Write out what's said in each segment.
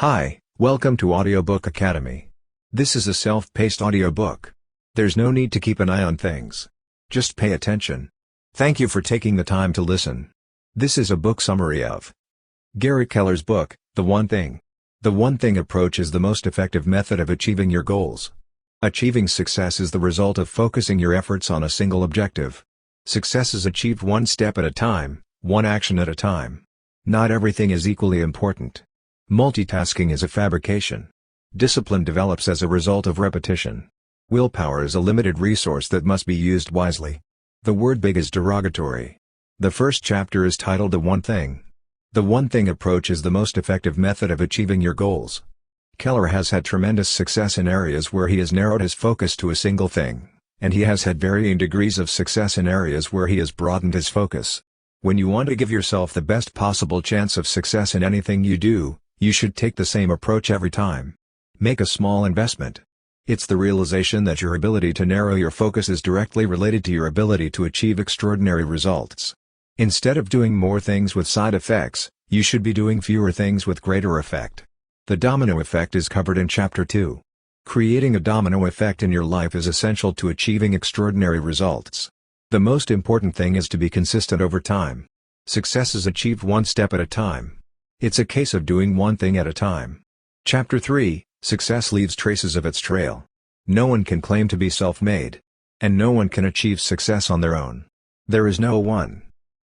Hi, welcome to Audiobook Academy. This is a self-paced audiobook. There's no need to keep an eye on things. Just pay attention. Thank you for taking the time to listen. This is a book summary of Gary Keller's book, The One Thing. The One Thing approach is the most effective method of achieving your goals. Achieving success is the result of focusing your efforts on a single objective. Success is achieved one step at a time, one action at a time. Not everything is equally important. Multitasking is a fabrication. Discipline develops as a result of repetition. Willpower is a limited resource that must be used wisely. The word big is derogatory. The first chapter is titled The One Thing. The One Thing approach is the most effective method of achieving your goals. Keller has had tremendous success in areas where he has narrowed his focus to a single thing, and he has had varying degrees of success in areas where he has broadened his focus. When you want to give yourself the best possible chance of success in anything you do, you should take the same approach every time. Make a small investment. It's the realization that your ability to narrow your focus is directly related to your ability to achieve extraordinary results. Instead of doing more things with side effects, you should be doing fewer things with greater effect. The domino effect is covered in Chapter 2. Creating a domino effect in your life is essential to achieving extraordinary results. The most important thing is to be consistent over time. Success is achieved one step at a time. It's a case of doing one thing at a time. Chapter 3, Success leaves traces of its trail. No one can claim to be self-made. And no one can achieve success on their own. There is no one.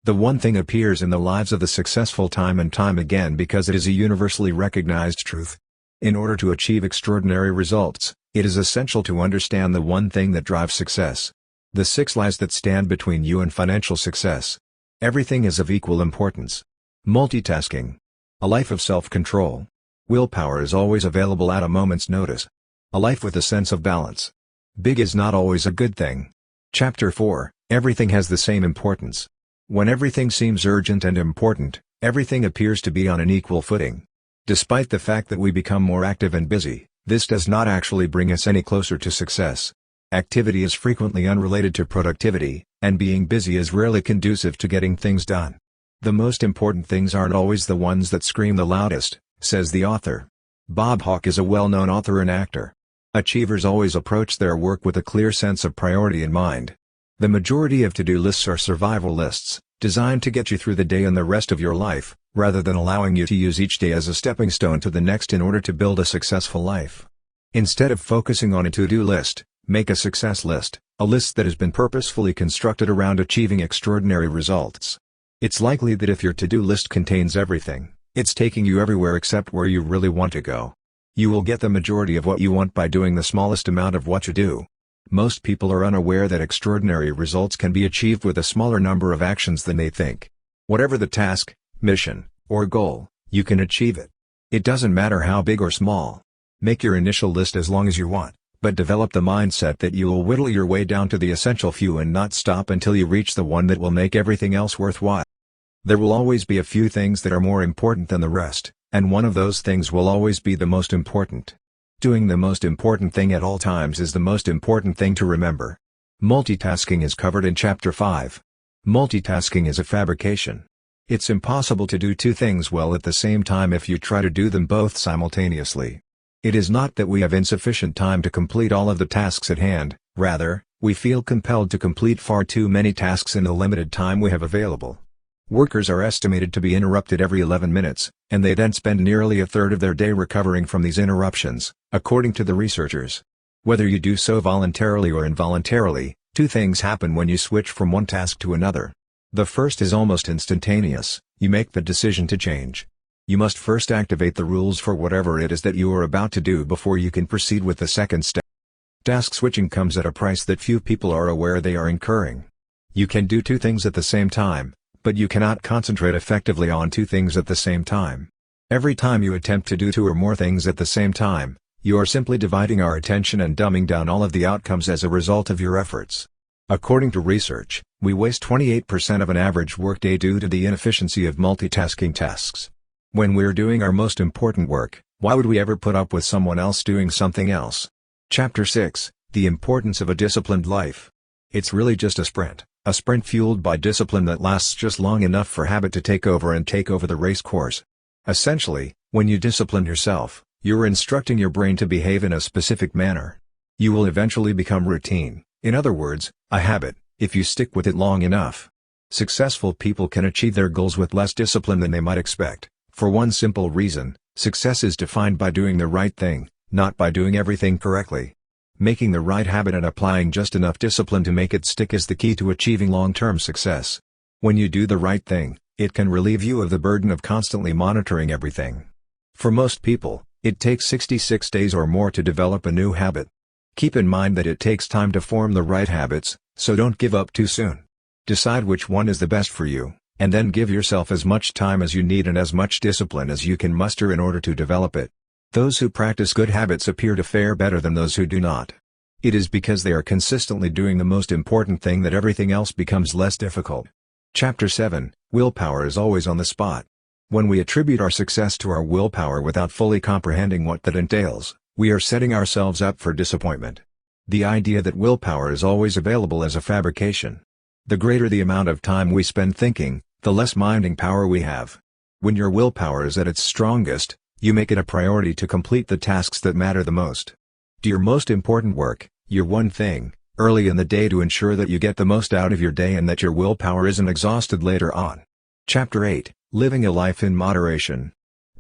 The one thing appears in the lives of the successful time and time again because it is a universally recognized truth. In order to achieve extraordinary results, it is essential to understand the one thing that drives success. The 6 lies that stand between you and financial success. Everything is of equal importance. Multitasking. A life of self-control. Willpower is always available at a moment's notice. A life with a sense of balance. Big is not always a good thing. Chapter 4, Everything has the same importance. When everything seems urgent and important, everything appears to be on an equal footing. Despite the fact that we become more active and busy, this does not actually bring us any closer to success. Activity is frequently unrelated to productivity, and being busy is rarely conducive to getting things done. The most important things aren't always the ones that scream the loudest, says the author. Bob Hawke is a well-known author and actor. Achievers always approach their work with a clear sense of priority in mind. The majority of to-do lists are survival lists, designed to get you through the day and the rest of your life, rather than allowing you to use each day as a stepping stone to the next in order to build a successful life. Instead of focusing on a to-do list, make a success list, a list that has been purposefully constructed around achieving extraordinary results. It's likely that if your to-do list contains everything, it's taking you everywhere except where you really want to go. You will get the majority of what you want by doing the smallest amount of what you do. Most people are unaware that extraordinary results can be achieved with a smaller number of actions than they think. Whatever the task, mission, or goal, you can achieve it. It doesn't matter how big or small. Make your initial list as long as you want, but develop the mindset that you will whittle your way down to the essential few and not stop until you reach the one that will make everything else worthwhile. There will always be a few things that are more important than the rest, and one of those things will always be the most important. Doing the most important thing at all times is the most important thing to remember. Multitasking is covered in Chapter 5. Multitasking is a fabrication. It's impossible to do 2 things well at the same time if you try to do them both simultaneously. It is not that we have insufficient time to complete all of the tasks at hand, rather, we feel compelled to complete far too many tasks in the limited time we have available. Workers are estimated to be interrupted every 11 minutes, and they then spend nearly a third of their day recovering from these interruptions, according to the researchers. Whether you do so voluntarily or involuntarily, 2 things happen when you switch from one task to another. The first is almost instantaneous: you make the decision to change. You must first activate the rules for whatever it is that you are about to do before you can proceed with the second step. Task switching comes at a price that few people are aware they are incurring. You can do 2 things at the same time, but you cannot concentrate effectively on 2 things at the same time. Every time you attempt to do 2 or more things at the same time, you are simply dividing our attention and dumbing down all of the outcomes as a result of your efforts. According to research, we waste 28% of an average workday due to the inefficiency of multitasking tasks. When we're doing our most important work, why would we ever put up with someone else doing something else? Chapter 6, The Importance of a Disciplined Life. It's really just a sprint fueled by discipline that lasts just long enough for habit to take over the race course. Essentially, When you discipline yourself, you're instructing your brain to behave in a specific manner. You will eventually become routine, in other words, a habit, if you stick with it long enough. Successful people can achieve their goals with less discipline than they might expect, for one simple reason: success is defined by doing the right thing, not by doing everything correctly. Making the right habit and applying just enough discipline to make it stick is the key to achieving long-term success. When you do the right thing, it can relieve you of the burden of constantly monitoring everything. For most people, it takes 66 days or more to develop a new habit. Keep in mind that it takes time to form the right habits, so don't give up too soon. Decide which one is the best for you, and then give yourself as much time as you need and as much discipline as you can muster in order to develop it. Those who practice good habits appear to fare better than those who do not. It is because they are consistently doing the most important thing that everything else becomes less difficult. Chapter 7, Willpower is always on the spot. When we attribute our success to our willpower without fully comprehending what that entails, we are setting ourselves up for disappointment. The idea that willpower is always available is a fabrication. The greater the amount of time we spend thinking, the less minding power we have. When your willpower is at its strongest, you make it a priority to complete the tasks that matter the most. Do your most important work, your one thing, early in the day to ensure that you get the most out of your day and that your willpower isn't exhausted later on. Chapter 8, Living a Life in Moderation.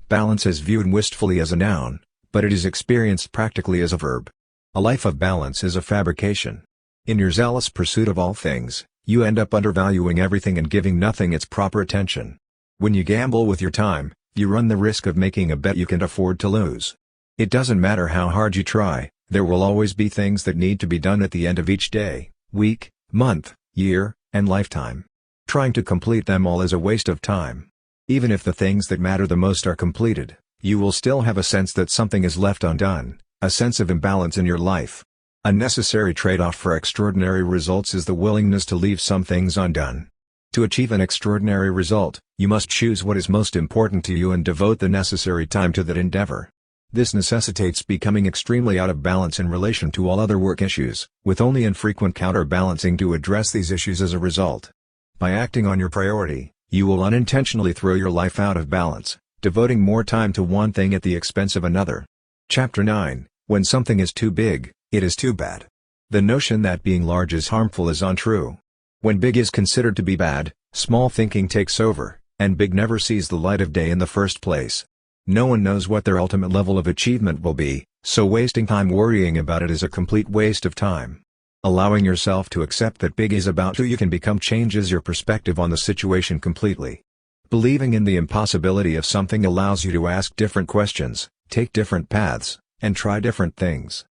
Balance is viewed wistfully as a noun, but it is experienced practically as a verb. A life of balance is a fabrication. In your zealous pursuit of all things, you end up undervaluing everything and giving nothing its proper attention. When you gamble with your time, you run the risk of making a bet you can't afford to lose. It doesn't matter how hard you try, there will always be things that need to be done at the end of each day, week, month, year, and lifetime. Trying to complete them all is a waste of time. Even if the things that matter the most are completed, you will still have a sense that something is left undone, a sense of imbalance in your life. A necessary trade-off for extraordinary results is the willingness to leave some things undone. To achieve an extraordinary result, you must choose what is most important to you and devote the necessary time to that endeavor. This necessitates becoming extremely out of balance in relation to all other work issues, with only infrequent counterbalancing to address these issues as a result. By acting on your priority, you will unintentionally throw your life out of balance, devoting more time to one thing at the expense of another. Chapter 9, When something is too big, it is too bad. The notion that being large is harmful is untrue. When big is considered to be bad, small thinking takes over, and big never sees the light of day in the first place. No one knows what their ultimate level of achievement will be, so wasting time worrying about it is a complete waste of time. Allowing yourself to accept that big is about who you can become changes your perspective on the situation completely. Believing in the impossibility of something allows you to ask different questions, take different paths, and try different things.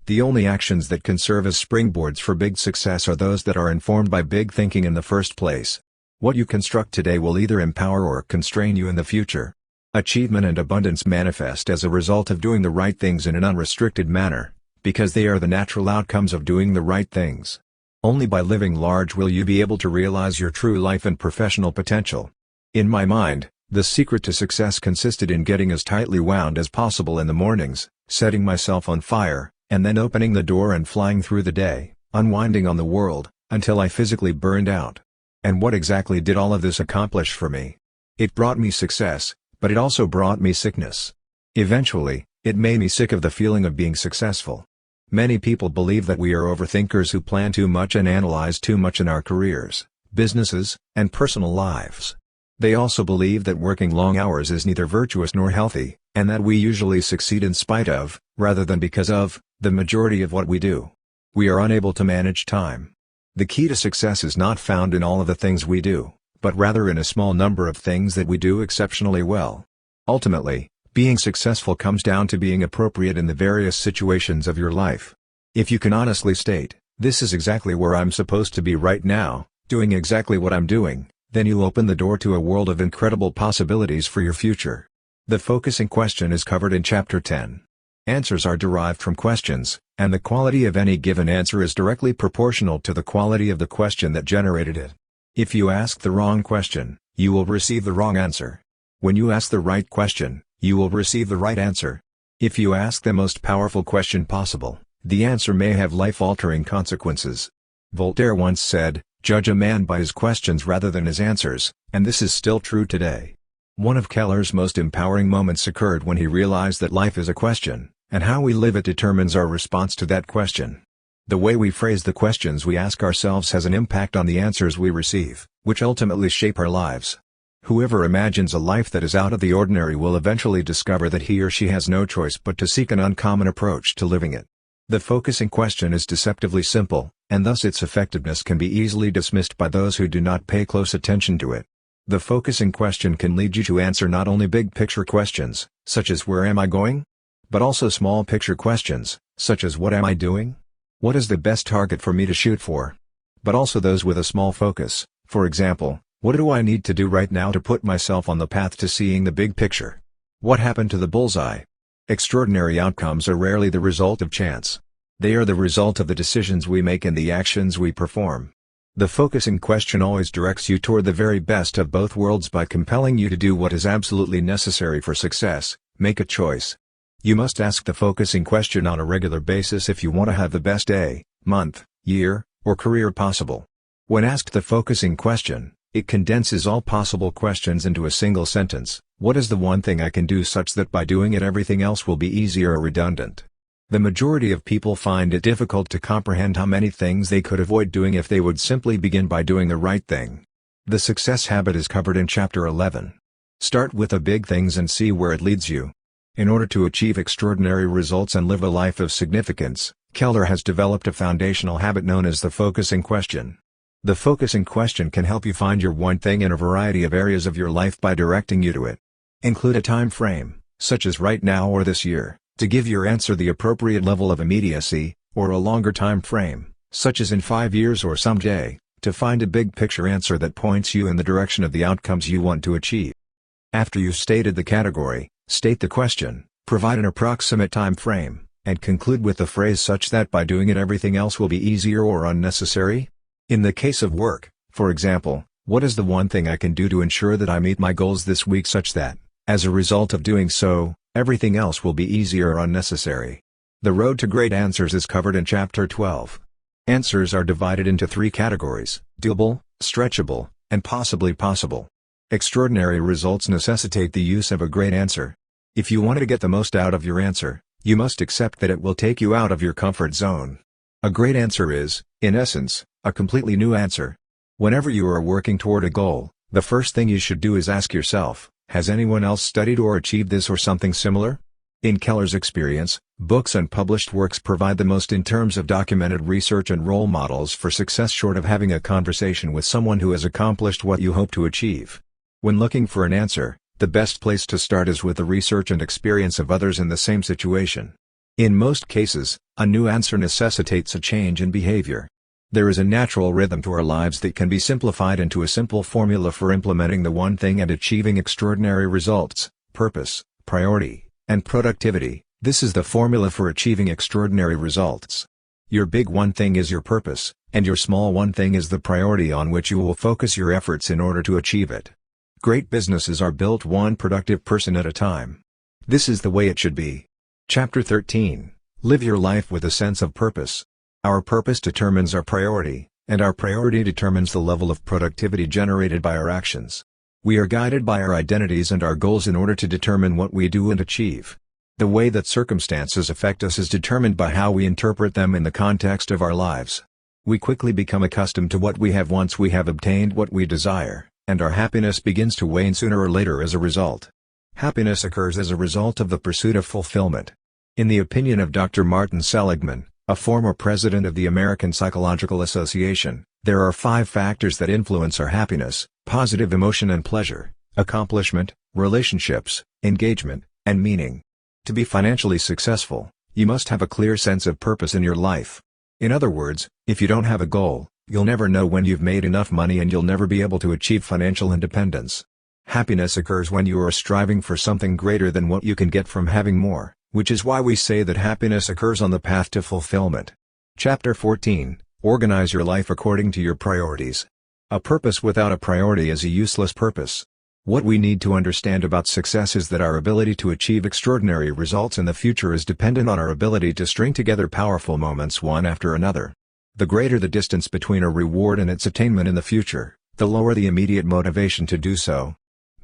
The only actions that can serve as springboards for big success are those that are informed by big thinking in the first place. What you construct today will either empower or constrain you in the future. Achievement and abundance manifest as a result of doing the right things in an unrestricted manner, because they are the natural outcomes of doing the right things. Only by living large will you be able to realize your true life and professional potential. In my mind, the secret to success consisted in getting as tightly wound as possible in the mornings, setting myself on fire, and then opening the door and flying through the day, unwinding on the world, until I physically burned out. And what exactly did all of this accomplish for me? It brought me success, but it also brought me sickness. Eventually, it made me sick of the feeling of being successful. Many people believe that we are overthinkers who plan too much and analyze too much in our careers, businesses, and personal lives. They also believe that working long hours is neither virtuous nor healthy, and that we usually succeed in spite of, rather than because of, the majority of what we do. We are unable to manage time. The key to success is not found in all of the things we do, but rather in a small number of things that we do exceptionally well. Ultimately, being successful comes down to being appropriate in the various situations of your life. If you can honestly state, "This is exactly where I'm supposed to be right now, doing exactly what I'm doing," then you open the door to a world of incredible possibilities for your future. The focusing question is covered in Chapter 10. Answers are derived from questions, and the quality of any given answer is directly proportional to the quality of the question that generated it. If you ask the wrong question, you will receive the wrong answer. When you ask the right question, you will receive the right answer. If you ask the most powerful question possible, the answer may have life-altering consequences. Voltaire once said, "Judge a man by his questions rather than his answers," and this is still true today. One of Keller's most empowering moments occurred when he realized that life is a question, and how we live it determines our response to that question. The way we phrase the questions we ask ourselves has an impact on the answers we receive, which ultimately shape our lives. Whoever imagines a life that is out of the ordinary will eventually discover that he or she has no choice but to seek an uncommon approach to living it. The focusing question is deceptively simple, and thus its effectiveness can be easily dismissed by those who do not pay close attention to it. The focusing question can lead you to answer not only big-picture questions, such as where am I going? But also small-picture questions, such as what am I doing? What is the best target for me to shoot for? But also those with a small focus, for example, what do I need to do right now to put myself on the path to seeing the big picture? What happened to the bullseye? Extraordinary outcomes are rarely the result of chance. They are the result of the decisions we make and the actions we perform. The focusing question always directs you toward the very best of both worlds by compelling you to do what is absolutely necessary for success. Make a choice. You must ask the focusing question on a regular basis if you want to have the best day, month, year, or career possible. When asked the focusing question, it condenses all possible questions into a single sentence. What is the one thing I can do such that by doing it everything else will be easier or redundant? The majority of people find it difficult to comprehend how many things they could avoid doing if they would simply begin by doing the right thing. The success habit is covered in Chapter 11. Start with the big things and see where it leads you. In order to achieve extraordinary results and live a life of significance, Keller has developed a foundational habit known as the focusing question. The focusing question can help you find your one thing in a variety of areas of your life by directing you to it. Include a time frame, such as right now or this year, to give your answer the appropriate level of immediacy, or a longer time frame, such as in 5 years or someday, to find a big-picture answer that points you in the direction of the outcomes you want to achieve. After you've stated the category, state the question, provide an approximate time frame, and conclude with the phrase such that by doing it everything else will be easier or unnecessary. In the case of work, for example, what is the one thing I can do to ensure that I meet my goals this week such that, as a result of doing so, everything else will be easier or unnecessary? The road to great answers is covered in Chapter 12. Answers are divided into 3 categories: doable, stretchable, and possibly possible. Extraordinary results necessitate the use of a great answer. If you want to get the most out of your answer, you must accept that it will take you out of your comfort zone. A great answer is, in essence, a completely new answer. Whenever you are working toward a goal, the first thing you should do is ask yourself, has anyone else studied or achieved this or something similar? In Keller's experience, books and published works provide the most in terms of documented research and role models for success short of having a conversation with someone who has accomplished what you hope to achieve. When looking for an answer, the best place to start is with the research and experience of others in the same situation. In most cases, a new answer necessitates a change in behavior. There is a natural rhythm to our lives that can be simplified into a simple formula for implementing the one thing and achieving extraordinary results: purpose, priority, and productivity. This is the formula for achieving extraordinary results. Your big one thing is your purpose, and your small one thing is the priority on which you will focus your efforts in order to achieve it. Great businesses are built one productive person at a time. This is the way it should be. Chapter 13. Live your life with a sense of purpose. Our purpose determines our priority, and our priority determines the level of productivity generated by our actions. We are guided by our identities and our goals in order to determine what we do and achieve. The way that circumstances affect us is determined by how we interpret them in the context of our lives. We quickly become accustomed to what we have once we have obtained what we desire, and our happiness begins to wane sooner or later as a result. Happiness occurs as a result of the pursuit of fulfillment. In the opinion of Dr. Martin Seligman, a former president of the American Psychological Association, there are 5 factors that influence our happiness: positive emotion and pleasure, accomplishment, relationships, engagement, and meaning. To be financially successful, you must have a clear sense of purpose in your life. In other words, if you don't have a goal, you'll never know when you've made enough money and you'll never be able to achieve financial independence. Happiness occurs when you are striving for something greater than what you can get from having more, which is why we say that happiness occurs on the path to fulfillment. Chapter 14. Organize your life according to your priorities. A purpose without a priority is a useless purpose. What we need to understand about success is that our ability to achieve extraordinary results in the future is dependent on our ability to string together powerful moments one after another. The greater the distance between a reward and its attainment in the future, the lower the immediate motivation to do so.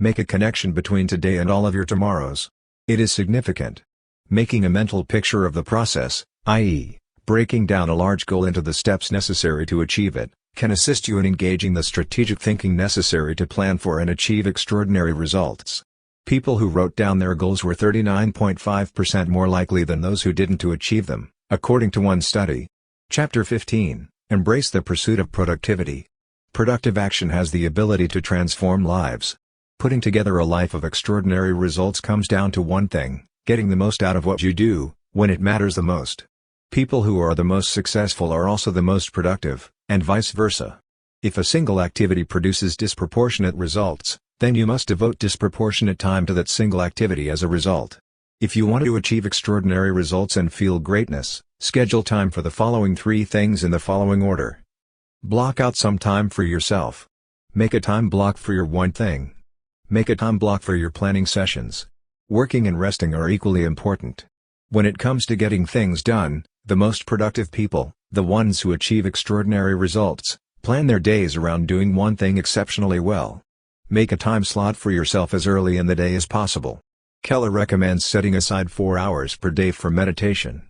Make a connection between today and all of your tomorrows. It is significant. Making a mental picture of the process, i.e., breaking down a large goal into the steps necessary to achieve it, can assist you in engaging the strategic thinking necessary to plan for and achieve extraordinary results. People who wrote down their goals were 39.5% more likely than those who didn't to achieve them, according to one study. Chapter 15, Embrace the Pursuit of Productivity. Productive action has the ability to transform lives. Putting together a life of extraordinary results comes down to one thing: getting the most out of what you do, when it matters the most. People who are the most successful are also the most productive, and vice versa. If a single activity produces disproportionate results, then you must devote disproportionate time to that single activity as a result. If you want to achieve extraordinary results and feel greatness, schedule time for the following 3 things in the following order. Block out some time for yourself. Make a time block for your one thing. Make a time block for your planning sessions. Working and resting are equally important. When it comes to getting things done, the most productive people, the ones who achieve extraordinary results, plan their days around doing one thing exceptionally well. Make a time slot for yourself as early in the day as possible. Keller recommends setting aside 4 hours per day for meditation.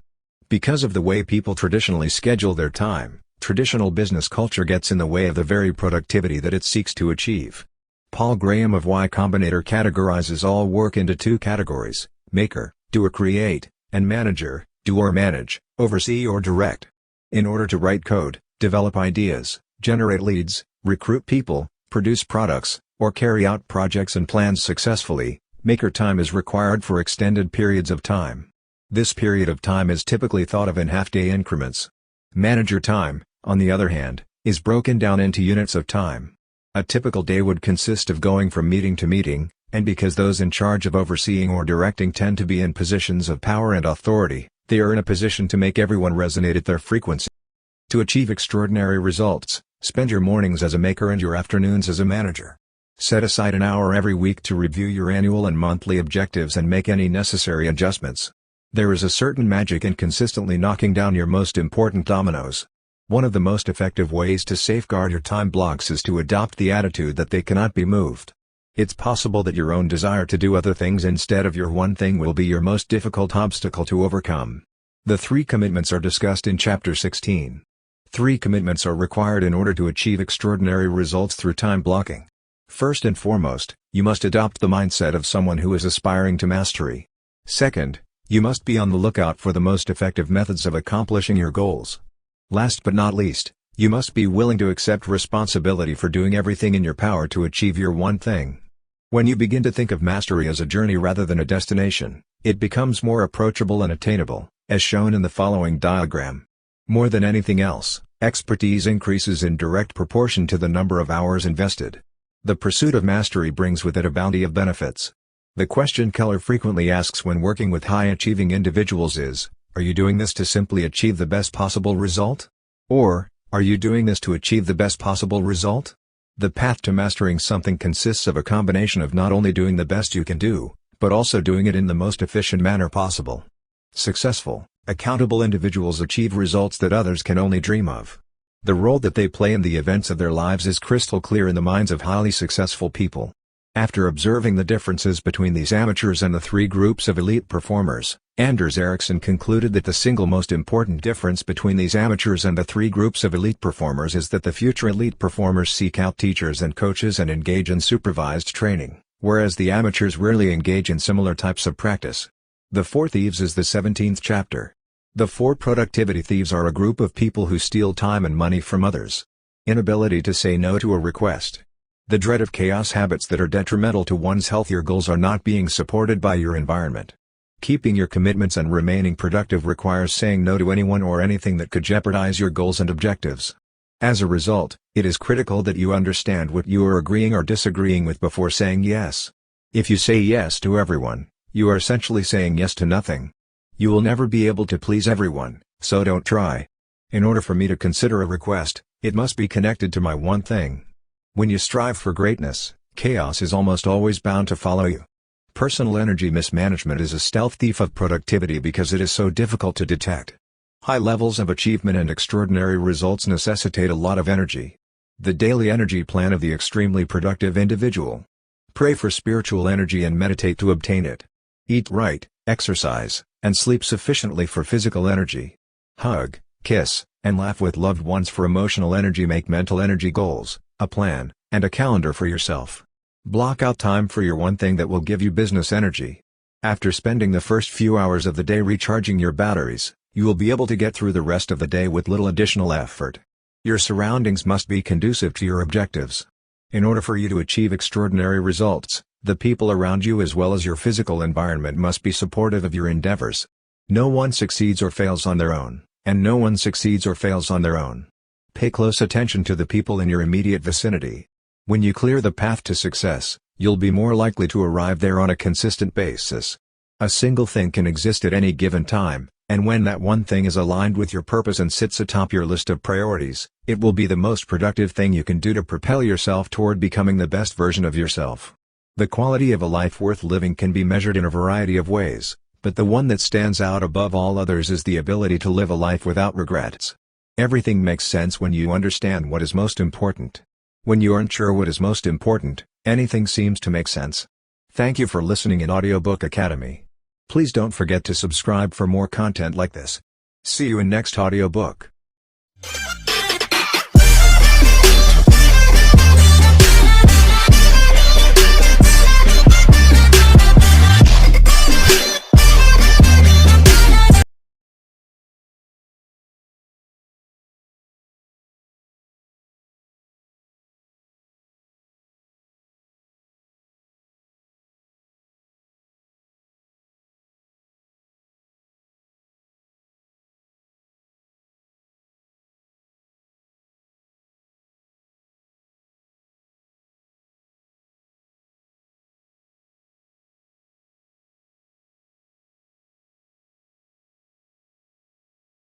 Because of the way people traditionally schedule their time, traditional business culture gets in the way of the very productivity that it seeks to achieve. Paul Graham of Y Combinator categorizes all work into 2 categories: maker, do or create, and manager, do or manage, oversee or direct. In order to write code, develop ideas, generate leads, recruit people, produce products, or carry out projects and plans successfully, maker time is required for extended periods of time. This period of time is typically thought of in half-day increments. Manager time, on the other hand, is broken down into units of time. A typical day would consist of going from meeting to meeting, and because those in charge of overseeing or directing tend to be in positions of power and authority, they are in a position to make everyone resonate at their frequency. To achieve extraordinary results, spend your mornings as a maker and your afternoons as a manager. Set aside an hour every week to review your annual and monthly objectives and make any necessary adjustments. There is a certain magic in consistently knocking down your most important dominoes. One of the most effective ways to safeguard your time blocks is to adopt the attitude that they cannot be moved. It's possible that your own desire to do other things instead of your one thing will be your most difficult obstacle to overcome. The 3 commitments are discussed in Chapter 16. 3 commitments are required in order to achieve extraordinary results through time blocking. First and foremost, you must adopt the mindset of someone who is aspiring to mastery. Second, you must be on the lookout for the most effective methods of accomplishing your goals. Last but not least, you must be willing to accept responsibility for doing everything in your power to achieve your one thing. When you begin to think of mastery as a journey rather than a destination, it becomes more approachable and attainable, as shown in the following diagram. More than anything else, expertise increases in direct proportion to the number of hours invested. The pursuit of mastery brings with it a bounty of benefits. The question Keller frequently asks when working with high-achieving individuals is, are you doing this to simply achieve the best possible result? Or, are you doing this to achieve the best possible result? The path to mastering something consists of a combination of not only doing the best you can do, but also doing it in the most efficient manner possible. Successful, accountable individuals achieve results that others can only dream of. The role that they play in the events of their lives is crystal clear in the minds of highly successful people. After observing the differences between these amateurs and the 3 groups of elite performers, Anders Ericsson concluded that the single most important difference between these amateurs and the 3 groups of elite performers is that the future elite performers seek out teachers and coaches and engage in supervised training, whereas the amateurs rarely engage in similar types of practice. The Four Thieves is the 17th chapter. The 4 productivity thieves are a group of people who steal time and money from others. Inability to say no to a request. The dread of chaos habits that are detrimental to one's health. Your goals are not being supported by your environment. Keeping your commitments and remaining productive requires saying no to anyone or anything that could jeopardize your goals and objectives. As a result, it is critical that you understand what you are agreeing or disagreeing with before saying yes. If you say yes to everyone, you are essentially saying yes to nothing. You will never be able to please everyone, so don't try. In order for me to consider a request, it must be connected to my one thing. When you strive for greatness, chaos is almost always bound to follow you. Personal energy mismanagement is a stealth thief of productivity because it is so difficult to detect. High levels of achievement and extraordinary results necessitate a lot of energy. The daily energy plan of the extremely productive individual. Pray for spiritual energy and meditate to obtain it. Eat right, exercise, and sleep sufficiently for physical energy. Hug, kiss, and laugh with loved ones for emotional energy. Make mental energy goals, a plan, and a calendar for yourself. Block out time for your one thing that will give you business energy. After spending the first few hours of the day recharging your batteries, you will be able to get through the rest of the day with little additional effort. Your surroundings must be conducive to your objectives. In order for you to achieve extraordinary results, the people around you as well as your physical environment must be supportive of your endeavors. No one succeeds or fails on their own, and no one succeeds or fails on their own. Pay close attention to the people in your immediate vicinity. When you clear the path to success, you'll be more likely to arrive there on a consistent basis. A single thing can exist at any given time, and when that one thing is aligned with your purpose and sits atop your list of priorities, it will be the most productive thing you can do to propel yourself toward becoming the best version of yourself. The quality of a life worth living can be measured in a variety of ways, but the one that stands out above all others is the ability to live a life without regrets. Everything makes sense when you understand what is most important. When you aren't sure what is most important, anything seems to make sense. Thank you for listening in Audiobook Academy. Please don't forget to subscribe for more content like this. See you in next audiobook.